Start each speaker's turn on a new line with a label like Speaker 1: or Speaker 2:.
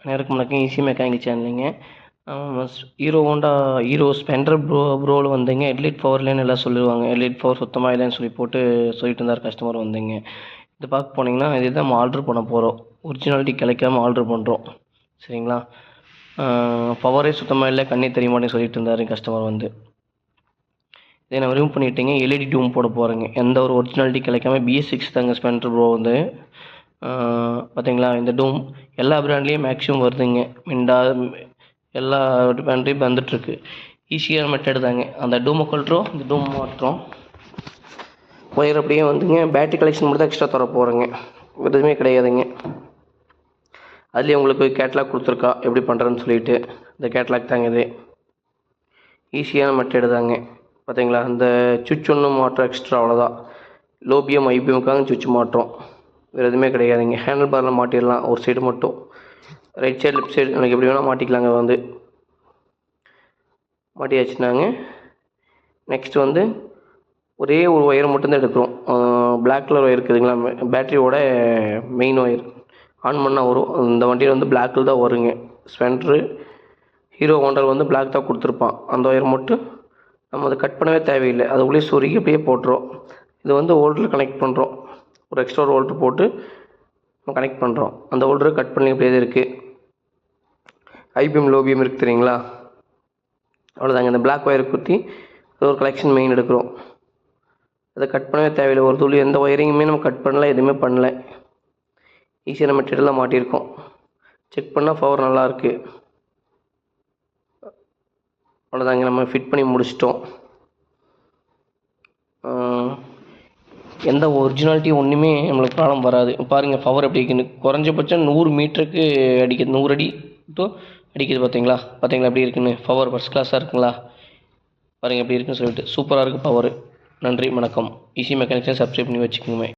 Speaker 1: அனைவருக்கும் வணக்கம். Easy mechanic சேனலுங்க. ஹீரோ ஸ்பெண்டர் ப்ரோவில் வந்துங்க ஹெட்லைட் பவர் இல்லைன்னு எல்லாம் சொல்லுவாங்க. ஹெட்லைட் பவர் சுத்தமாக இல்லைன்னு சொல்லிட்டு இருந்தார் கஸ்டமர் வந்துங்க. இது பார்க்க போனீங்கன்னா இதுதான் நம்ம ஆர்டர் பண்ண போகிறோம். ஒரிஜினாலிட்டி கிடைக்காம ஆர்டர் பண்ணுறோம். சரிங்களா? பவரே சுத்தமாக இல்லை, கண்ணே தெரிய மாட்டேன்னு சொல்லிட்டு இருந்தார் கஸ்டமர் வந்து. இதை நான் ரிமூவ் பண்ணிட்டேங்க. எல்இடி டூம் போட போகிறேங்க. எந்த ஒரு ஒரிஜினாலிட்டி கிடைக்காம BS6 தாங்க ஸ்பெண்டர் ப்ரோ வந்து. பார்த்தீங்களா, இந்த டூம் எல்லா பிராண்ட்லேயும் மேக்ஸிமம் வருதுங்க. மிண்டா எல்லா பிராண்ட்லேயும் வந்துட்டுருக்கு. ஈஸியான மெத்தட் தாங்க. அந்த டூமை கழட்டுறோம், இந்த டூம் மாட்டுறோம். ஒயர் அப்படியே வந்துங்க. பேட்டரி கலெக்ஷன் மட்டும் தான் எக்ஸ்ட்ரா தர போகிறேங்க. எதுவுமே கிடையாதுங்க. அதுலேயே உங்களுக்கு கேட்லாக் கொடுத்துருக்கா எப்படி பண்ணுறேன்னு சொல்லிட்டு. இந்த கேட்லாக் தாங்க இது. ஈஸியான மெத்தட் தாங்க. பார்த்தீங்களா, இந்த சுவிட்ச் ஒன்று மாற்றம் எக்ஸ்ட்ரா, அவ்வளோதான். லோபியம் ஐபிஎம்க்காக சுவிட்ச் மாற்றோம், வேறு எதுவுமே கிடையாதுங்க. ஹேண்டில் பாரில் மாட்டிடலாம் ஒரு சைடு மட்டும். ரைட் சைடு லெஃப்ட் சைடு எனக்கு எப்படி வேணால் மாட்டிக்கலாங்க. வந்து மாட்டியாச்சுனாங்க. நெக்ஸ்ட் வந்து ஒரே ஒரு ஒயர் மட்டும்தான் எடுக்கிறோம். பிளாக் கலர் ஒயர் இருக்குதுங்களா, பேட்டரியோட மெயின் ஒயர். ஆன் பண்ணால் வரும். இந்த வண்டியில் வந்து பிளாக்கில் தான் வருங்க. ஸ்பெண்டரு ஹீரோ ஹோண்டர் வந்து பிளாக் தான் கொடுத்துருப்பான். அந்த ஒயர் மட்டும் நம்ம அதை கட் பண்ணவே தேவையில்லை. அது உள்ளே சொருகி அப்படியே போட்டுரும். இது வந்து ஹோல்டரில் கனெக்ட் பண்ணுறோம். ஒரு எக்ஸ்ட்ரா ஒரு ஹோல்டர் போட்டு நம்ம கனெக்ட் பண்ணுறோம். அந்த ஹோல்டரை கட் பண்ணி அப்படியே இருக்குது. ஐபிஎம் லோபியம் இருக்குது தெரியுங்களா, அவ்வளோதாங்க. இந்த பிளாக் ஒயரை குத்தி ஒரு கலெக்ஷன் மெயின் எடுக்கிறோம். அதை கட் பண்ணவே தேவையில்லை. ஒரு துளி எந்த ஒயரிங்குமே நம்ம கட் பண்ணல, எதுவுமே பண்ணல. ஈஸியான மெட்டீரியலாக மாட்டியிருக்கோம். செக் பண்ணால் பவர் நல்லாயிருக்கு. அவ்வளோதாங்க, நம்ம ஃபிட் பண்ணி முடிச்சிட்டோம். எந்த ஒரிஜினாலிட்டி ஒன்றுமே நம்மளுக்கு ப்ராப்ளம் வராது. பாருங்கள் பவர் எப்படி இருக்குன்னு. குறைஞ்சபட்சம் 100 மீட்டருக்கு அடிக்குது, 100 அடி டு அடிக்குது. பார்த்தீங்களா எப்படி இருக்குன்னு. பவர் ஃபர்ஸ்ட் கிளாஸாக இருக்குங்களா? பாருங்கள் எப்படி இருக்குன்னு சொல்லிட்டு. சூப்பராக இருக்குது பவர். நன்றி, வணக்கம். ஈஸி மெக்கானிக்ஸை சப்ஸ்கிரைப் பண்ணி வச்சுக்கோங்க.